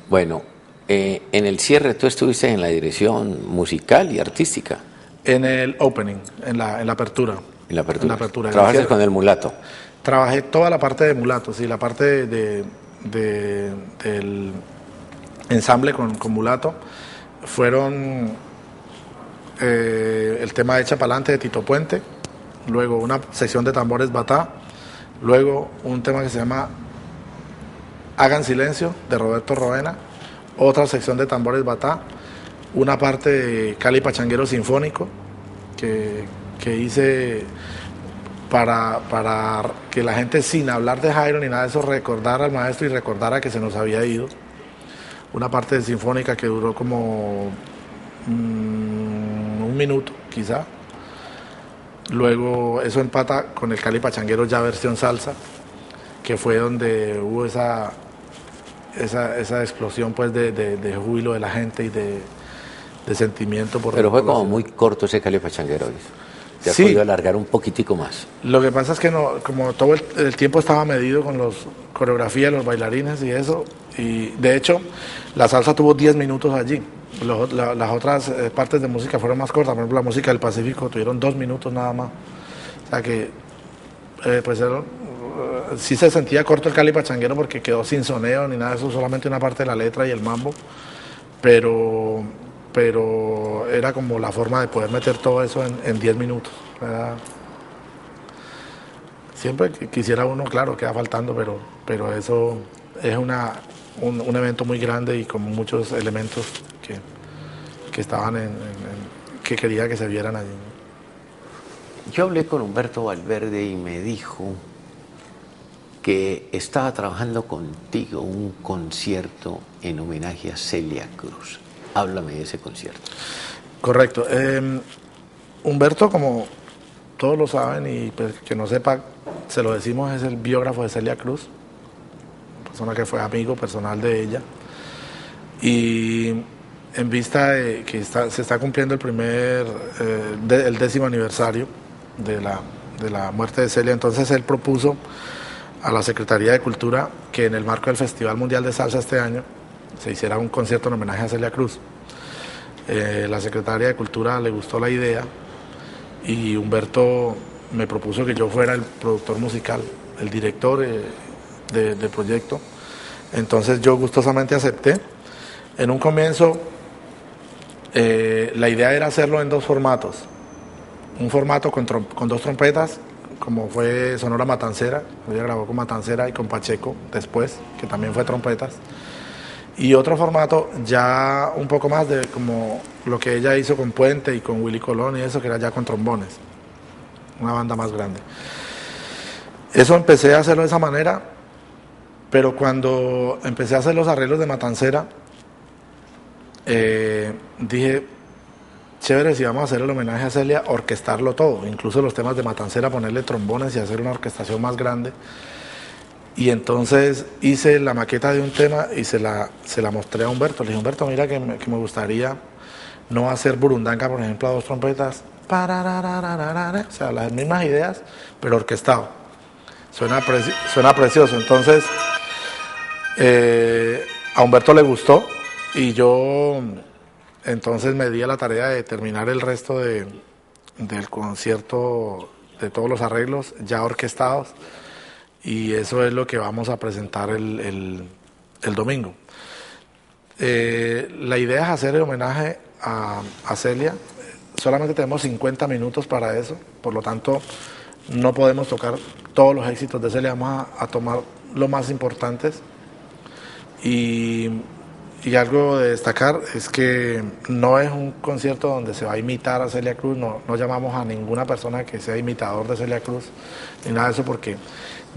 Bueno, en el cierre tú estuviste en la dirección musical y artística. En el opening, en la apertura. En la apertura. En la apertura. ¿Trabajaste con el mulato? Trabajé toda la parte de mulato, sí, la parte del ensamble con mulato. Fueron el tema de Echa Pa'lante de Tito Puente, luego una sección de tambores batá, luego un tema que se llama Hagan Silencio de Roberto Roena, otra sección de tambores batá, una parte de Cali Pachanguero Sinfónico que hice para que la gente, sin hablar de Jairo ni nada de eso, recordara al maestro y recordara que se nos había ido. Una parte de sinfónica que duró como un minuto quizá. Luego eso empata con el Cali Pachanguero ya versión salsa, que fue donde hubo esa explosión pues de júbilo de la gente y de sentimiento. Pero fue como muy corto ese Cali Pachanguero. ¿Te has Sí. podido alargar un poquitico más? Lo que pasa es que no, como todo el tiempo estaba medido con los coreografía de los bailarines y eso, y de hecho la salsa tuvo 10 minutos allí. Las otras partes de música fueron más cortas, por ejemplo la música del Pacífico tuvieron 2 minutos nada más. O sea que sí se sentía corto el Cali Pachanguero porque quedó sin soneo ni nada de eso, solamente una parte de la letra y el mambo, pero era como la forma de poder meter todo eso en 10 minutos. Siempre quisiera uno, claro, queda faltando, pero eso es un evento muy grande y con muchos elementos que estaban que quería que se vieran allí. Yo hablé con Humberto Valverde y me dijo que estaba trabajando contigo un concierto en homenaje a Celia Cruz. Háblame de ese concierto. Correcto. Humberto, como todos lo saben y pues, que no sepa, se lo decimos, es el biógrafo de Celia Cruz, persona que fue amigo personal de ella. Y en vista de que se está cumpliendo el 10º aniversario de la muerte de Celia, entonces él propuso a la Secretaría de Cultura que en el marco del Festival Mundial de Salsa este año se hiciera un concierto en homenaje a Celia Cruz. La Secretaría de Cultura le gustó la idea y Humberto me propuso que yo fuera el productor musical, el director del proyecto. Entonces yo gustosamente acepté. En un comienzo la idea era hacerlo en 2 formatos. Un formato con 2 trompetas, como fue Sonora Matancera, ella grabó con Matancera y con Pacheco después, que también fue trompetas. Y otro formato ya un poco más de como lo que ella hizo con Puente y con Willy Colón y eso, que era ya con trombones, una banda más grande. Eso empecé a hacerlo de esa manera, pero cuando empecé a hacer los arreglos de Matancera, dije, chévere, si vamos a hacer el homenaje a Celia, orquestarlo todo, incluso los temas de Matancera, ponerle trombones y hacer una orquestación más grande. Y entonces hice la maqueta de un tema y se la mostré a Humberto. Le dije, Humberto, mira que me gustaría no hacer burundanga, por ejemplo, a 2 trompetas, o sea, las mismas ideas, pero orquestado. Suena precioso. Entonces, a Humberto le gustó y yo entonces me di a la tarea de terminar el resto del concierto, de todos los arreglos ya orquestados. Y eso es lo que vamos a presentar el domingo. La idea es hacer el homenaje a Celia. Solamente tenemos 50 minutos para eso, por lo tanto no podemos tocar todos los éxitos de Celia, vamos a tomar los más importantes. Y algo de destacar es que no es un concierto donde se va a imitar a Celia Cruz, no llamamos a ninguna persona que sea imitador de Celia Cruz, ni nada de eso, porque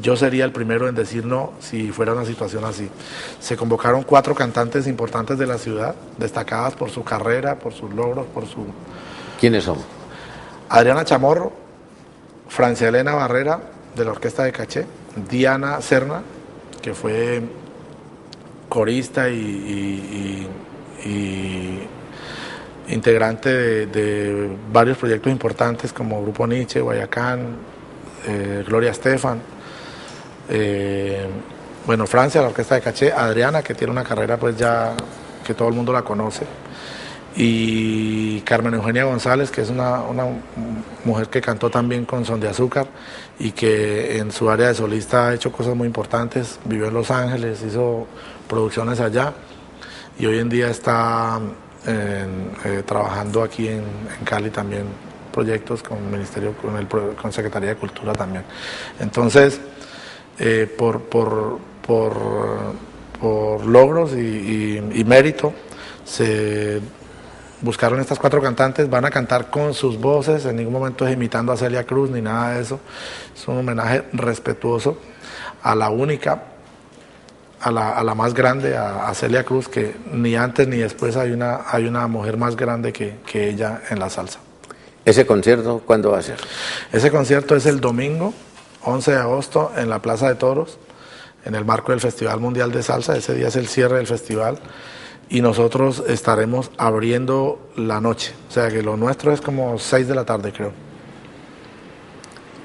yo sería el primero en decir no si fuera una situación así. Se convocaron 4 cantantes importantes de la ciudad, destacadas por su carrera, por sus logros, por su... ¿Quiénes son? Adriana Chamorro, Francia Elena Barrera, de la Orquesta de Caché, Diana Serna, que fue corista y integrante de varios proyectos importantes como Grupo Nietzsche, Guayacán, Gloria Estefan. Bueno, Francia, la Orquesta de Caché, Adriana, que tiene una carrera pues ya que todo el mundo la conoce, y Carmen Eugenia González, que es una mujer que cantó también con Son de Azúcar y que en su área de solista ha hecho cosas muy importantes, vivió en Los Ángeles, hizo producciones allá y hoy en día está trabajando aquí en Cali también, proyectos con el Ministerio, con Secretaría de Cultura también. Entonces, por logros y mérito, se buscaron estas 4 cantantes, van a cantar con sus voces, en ningún momento es imitando a Celia Cruz ni nada de eso, es un homenaje respetuoso a la única, a la más grande, a Celia Cruz, que ni antes ni después hay una mujer más grande que ella en la salsa. ¿Ese concierto cuándo va a ser? Ese concierto es el domingo 11 de agosto en la Plaza de Toros, en el marco del Festival Mundial de Salsa. Ese día es el cierre del festival y nosotros estaremos abriendo la noche, o sea que lo nuestro es como 6 de la tarde, creo.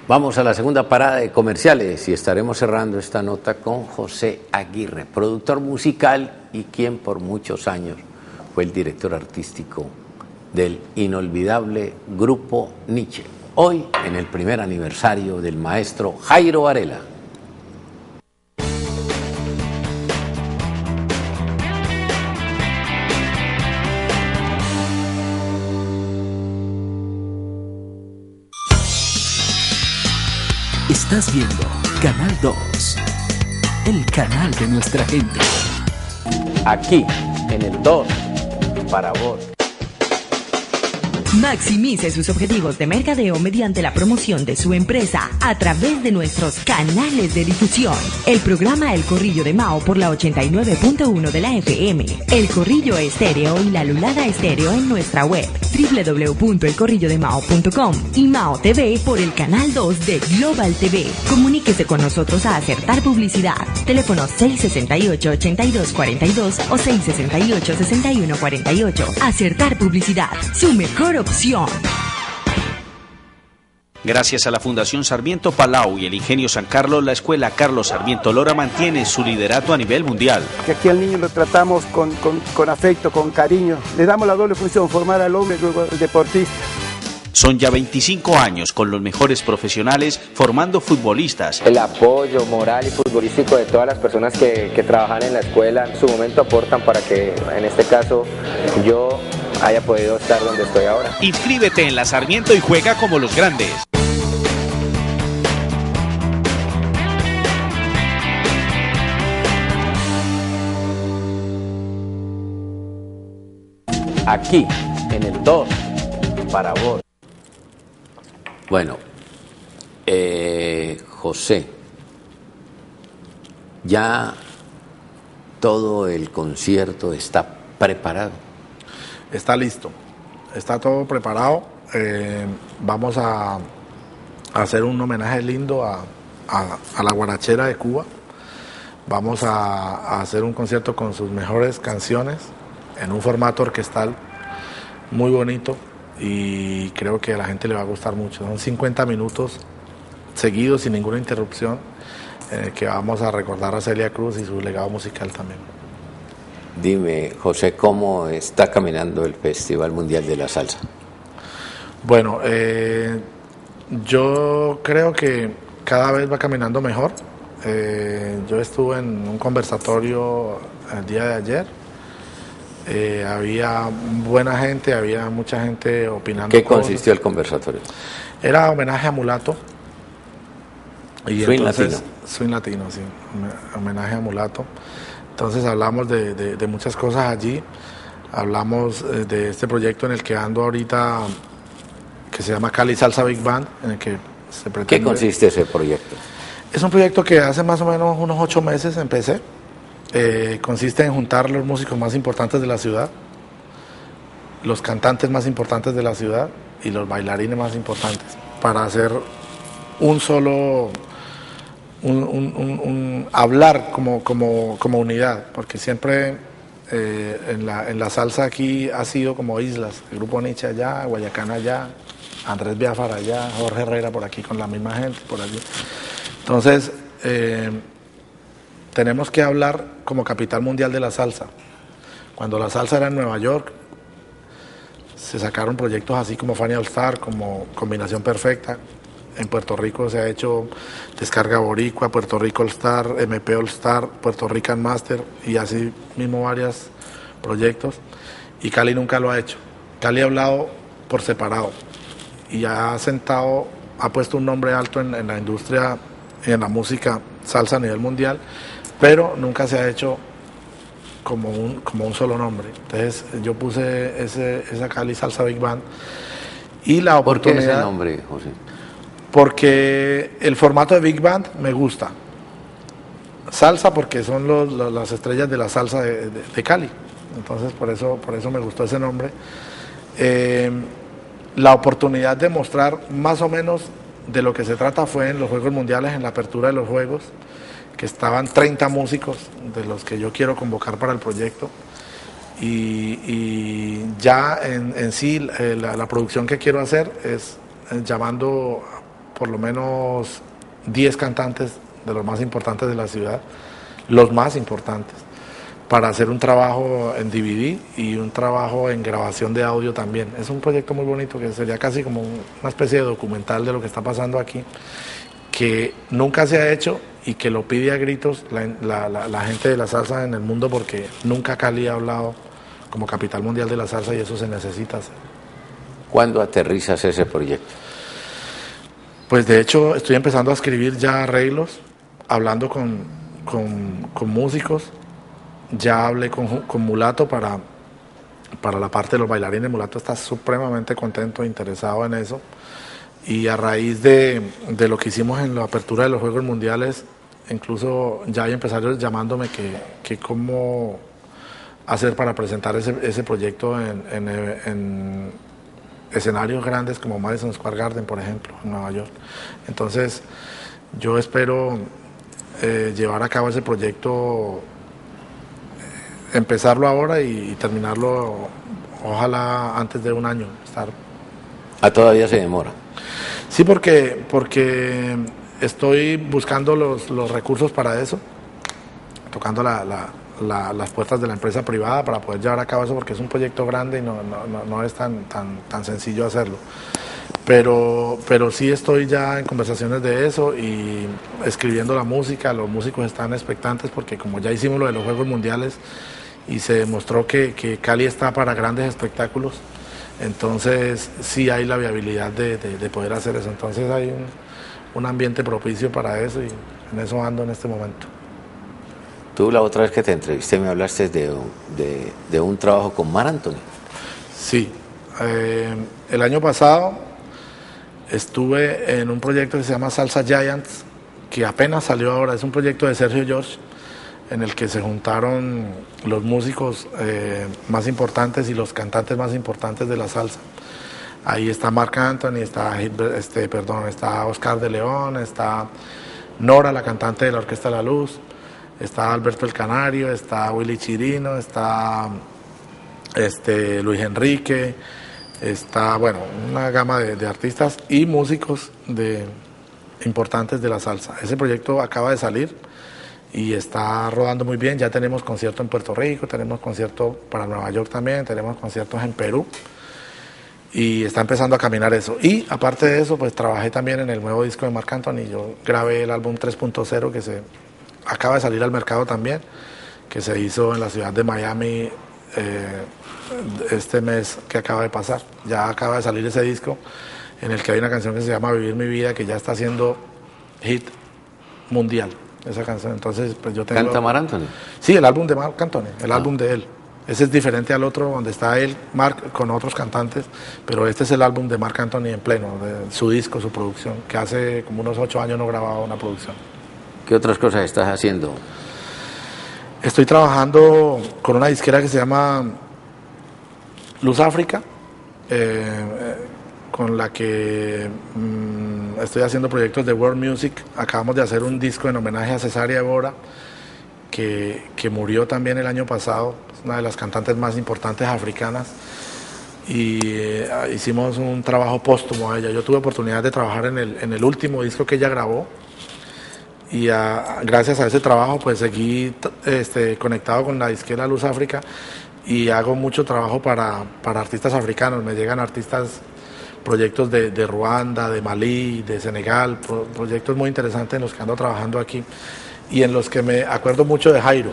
Vamos a la segunda parada de comerciales y estaremos cerrando esta nota con José Aguirre, productor musical y quien por muchos años fue el director artístico del inolvidable Grupo Nietzsche. Hoy en el primer aniversario del maestro Jairo Varela. Estás viendo Canal 2, el canal de nuestra gente. Aquí, en el 2, para vos. Maximice sus objetivos de mercadeo mediante la promoción de su empresa a través de nuestros canales de difusión. El programa El Corrillo de Mao por la 89.1 de la FM, El Corrillo Estéreo y la Lulada Estéreo en nuestra web www.elcorrillodemao.com y Mao TV por el canal 2 de Global TV. Comuníquese con nosotros a Acertar Publicidad. Teléfono 668-8242 o 668-6148. Acertar Publicidad, su mejor opción. Gracias a la Fundación Sarmiento Palau y el Ingenio San Carlos, la Escuela Carlos Sarmiento Lora mantiene su liderato a nivel mundial. Que aquí al niño lo tratamos con afecto, con cariño. Le damos la doble función, formar al hombre y luego al deportista. Son ya 25 años con los mejores profesionales formando futbolistas. El apoyo moral y futbolístico de todas las personas que trabajan en la escuela en su momento aportan para que en este caso yo haya podido estar donde estoy ahora. Inscríbete en la Sarmiento y juega como los grandes. Aquí, en el 2, para vos. Bueno, José, ya todo el concierto está preparado. Está listo, está todo preparado. Vamos a hacer un homenaje lindo a la guarachera de Cuba. Vamos a hacer un concierto con sus mejores canciones en un formato orquestal muy bonito y creo que a la gente le va a gustar mucho. Son 50 minutos seguidos sin ninguna interrupción que vamos a recordar a Celia Cruz y su legado musical también. Dime, José, ¿cómo está caminando el Festival Mundial de la Salsa? Bueno, yo creo que cada vez va caminando mejor. Yo estuve en un conversatorio el día de ayer. Había buena gente, había mucha gente opinando. ¿Qué consistió el conversatorio? Era homenaje a Mulato. Y Swing entonces, latino. Swing latino, sí. Homenaje a Mulato. Entonces hablamos de muchas cosas allí. Hablamos de este proyecto en el que ando ahorita, que se llama Cali Salsa Big Band, en el que se pretende... ¿Qué consiste ese proyecto? Es un proyecto que hace más o menos unos 8 meses empecé. Consiste en juntar los músicos más importantes de la ciudad, los cantantes más importantes de la ciudad y los bailarines más importantes para hacer un solo, hablar como unidad, porque siempre en la salsa aquí ha sido como islas, el Grupo Nietzsche allá, Guayacán allá, Andrés Biafara allá, Jorge Herrera por aquí con la misma gente, por allí. Entonces, tenemos que hablar como capital mundial de la salsa. Cuando la salsa era en Nueva York, se sacaron proyectos así como Fania All Star, como Combinación Perfecta. En Puerto Rico se ha hecho Descarga Boricua, Puerto Rico All Star, MP All Star, Puerto Rican Master y así mismo varios proyectos. Y Cali nunca lo ha hecho. Cali ha hablado por separado y ha sentado, ha puesto un nombre alto en la industria, en la música salsa a nivel mundial, pero nunca se ha hecho como un solo nombre. Entonces yo puse esa Cali Salsa Big Band y la oportunidad... ¿Por qué ese nombre, José? Porque el formato de Big Band me gusta. Salsa porque son las estrellas de la salsa de Cali. Entonces por eso me gustó ese nombre. La oportunidad de mostrar más o menos de lo que se trata fue en los Juegos Mundiales, en la apertura de los Juegos, que estaban 30 músicos de los que yo quiero convocar para el proyecto. Y ya en sí la producción que quiero hacer es llamando por lo menos 10 cantantes de los más importantes de la ciudad, los más importantes, para hacer un trabajo en DVD y un trabajo en grabación de audio también. Es un proyecto muy bonito que sería casi como una especie de documental de lo que está pasando aquí, que nunca se ha hecho y que lo pide a gritos la gente de la salsa en el mundo, porque nunca Cali ha hablado como capital mundial de la salsa y eso se necesita hacer. ¿Cuándo aterrizas ese proyecto? Pues de hecho estoy empezando a escribir ya arreglos, hablando con músicos. Ya hablé con Mulato para la parte de los bailarines. Mulato está supremamente contento e interesado en eso. Y a raíz de lo que hicimos en la apertura de los Juegos Mundiales, incluso ya hay empresarios llamándome que cómo hacer para presentar ese proyecto en escenarios grandes como Madison Square Garden, por ejemplo, en Nueva York. Entonces, yo espero llevar a cabo ese proyecto, empezarlo ahora y terminarlo, ojalá antes de un año. Todavía se demora. Sí, porque estoy buscando los recursos para eso, tocando las puertas de la empresa privada para poder llevar a cabo eso, porque es un proyecto grande y no es tan sencillo hacerlo. Pero sí estoy ya en conversaciones de eso y escribiendo la música. Los músicos están expectantes porque como ya hicimos lo de los Juegos Mundiales y se demostró que Cali está para grandes espectáculos, entonces sí hay la viabilidad de poder hacer eso. Entonces hay un ambiente propicio para eso y en eso ando en este momento. Tú la otra vez que te entrevisté me hablaste de un trabajo con Marc Anthony. Sí, el año pasado estuve en un proyecto que se llama Salsa Giants, que apenas salió ahora. Es un proyecto de Sergio George, en el que se juntaron los músicos más importantes y los cantantes más importantes de la salsa. Ahí está Marc Anthony, está Oscar de León, está Nora, la cantante de la Orquesta La Luz, está Alberto el Canario, está Willy Chirino, está Luis Enrique, está, bueno, una gama de artistas y músicos importantes de la salsa. Ese proyecto acaba de salir y está rodando muy bien. Ya tenemos concierto en Puerto Rico, tenemos concierto para Nueva York también, tenemos conciertos en Perú y está empezando a caminar eso. Y aparte de eso, pues trabajé también en el nuevo disco de Marc Anthony. Yo grabé el álbum 3.0 que se acaba de salir al mercado también, que se hizo en la ciudad de Miami este mes que acaba de pasar. Ya acaba de salir ese disco en el que hay una canción que se llama Vivir mi vida, que ya está haciendo hit mundial, esa canción. Entonces, pues yo tengo... ¿Canta Marc Anthony? Sí, el álbum de Marc Anthony, el álbum de él. Ese es diferente al otro donde está él, Marc, con otros cantantes, pero este es el álbum de Marc Anthony en pleno, de su disco, su producción, que hace como unos 8 años no grababa una producción. ¿Qué otras cosas estás haciendo? Estoy trabajando con una disquera que se llama Luz África, con la que estoy haciendo proyectos de world music. Acabamos de hacer un disco en homenaje a Cesárea Évora, que murió también el año pasado, es una de las cantantes más importantes africanas, y hicimos un trabajo póstumo a ella. Yo tuve oportunidad de trabajar en el último disco que ella grabó, y gracias a ese trabajo pues seguí conectado con la disquera Luz África y hago mucho trabajo para artistas africanos. Me llegan proyectos de Ruanda, de Malí, de Senegal, proyectos muy interesantes en los que ando trabajando aquí y en los que me acuerdo mucho de Jairo.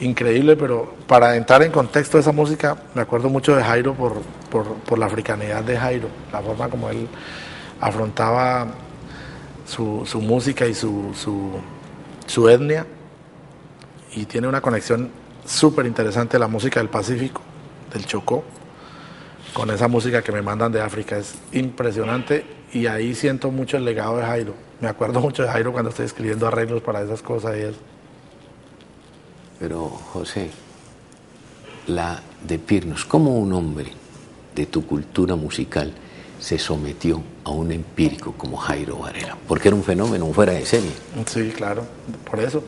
Increíble, pero para entrar en contexto de esa música me acuerdo mucho de Jairo por la africanidad de Jairo, la forma como él afrontaba su música y su etnia, y tiene una conexión súper interesante la música del Pacífico, del Chocó, con esa música que me mandan de África. Es impresionante y ahí siento mucho el legado de Jairo. Me acuerdo mucho de Jairo cuando estoy escribiendo arreglos para esas cosas y eso. Pero José, la de Pirnos, ¿cómo un hombre de tu cultura musical se sometió a un empírico como Jairo Varela? Porque era un fenómeno fuera de serie. Sí, claro, por eso.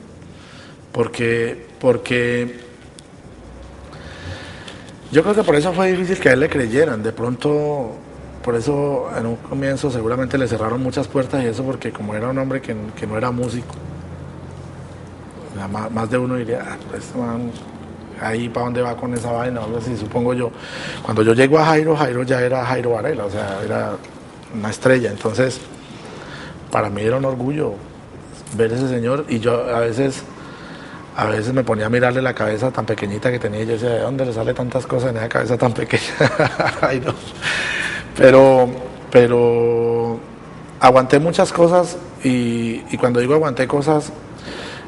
Porque yo creo que por eso fue difícil que a él le creyeran. De pronto por eso en un comienzo seguramente le cerraron muchas puertas y eso porque como era un hombre que no era músico, más de uno diría, pues, man, ahí para dónde va con esa vaina, algo así, supongo yo. Cuando yo llego a Jairo ya era Jairo Varela, o sea, era una estrella. Entonces, para mí era un orgullo ver ese señor y yo a veces me ponía a mirarle la cabeza tan pequeñita que tenía y yo decía, ¿de dónde le sale tantas cosas en esa cabeza tan pequeña? Ay, no. Pero aguanté muchas cosas y cuando digo aguanté cosas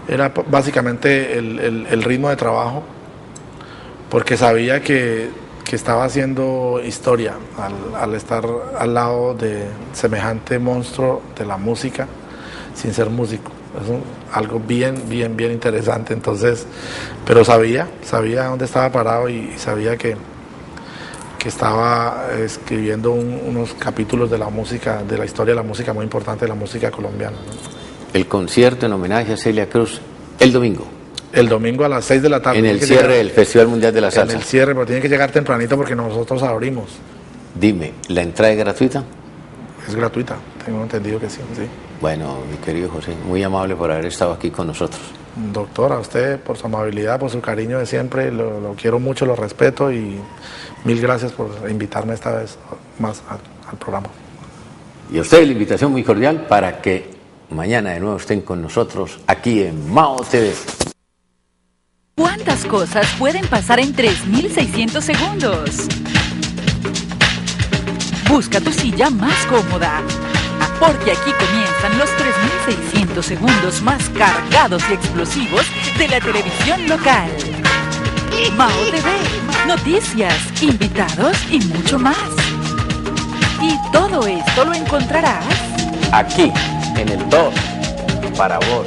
era básicamente el ritmo de trabajo, porque sabía que estaba haciendo historia al estar al lado de semejante monstruo de la música sin ser músico. Es algo bien interesante. Entonces, pero sabía dónde estaba parado y sabía que estaba escribiendo unos capítulos de la música, de la historia de la música muy importante, de la música colombiana, ¿no? El concierto en homenaje a Celia Cruz el domingo. El domingo a las 6 de la tarde. En el cierre del Festival Mundial de la Salsa. En el cierre, pero tiene que llegar tempranito porque nosotros abrimos. Dime, ¿la entrada es gratuita? Es gratuita, tengo entendido que sí. Bueno, mi querido José, muy amable por haber estado aquí con nosotros. Doctor, a usted por su amabilidad, por su cariño de siempre, lo quiero mucho, lo respeto y mil gracias por invitarme esta vez más al programa. Y a ustedes la invitación muy cordial para que mañana de nuevo estén con nosotros aquí en Mao TV. ¿Cuántas cosas pueden pasar en 3.600 segundos? Busca tu silla más cómoda, porque aquí comienzan los 3.600 segundos más cargados y explosivos de la televisión local. Mao TV, noticias, invitados y mucho más. Y todo esto lo encontrarás aquí, en el 2, para vos.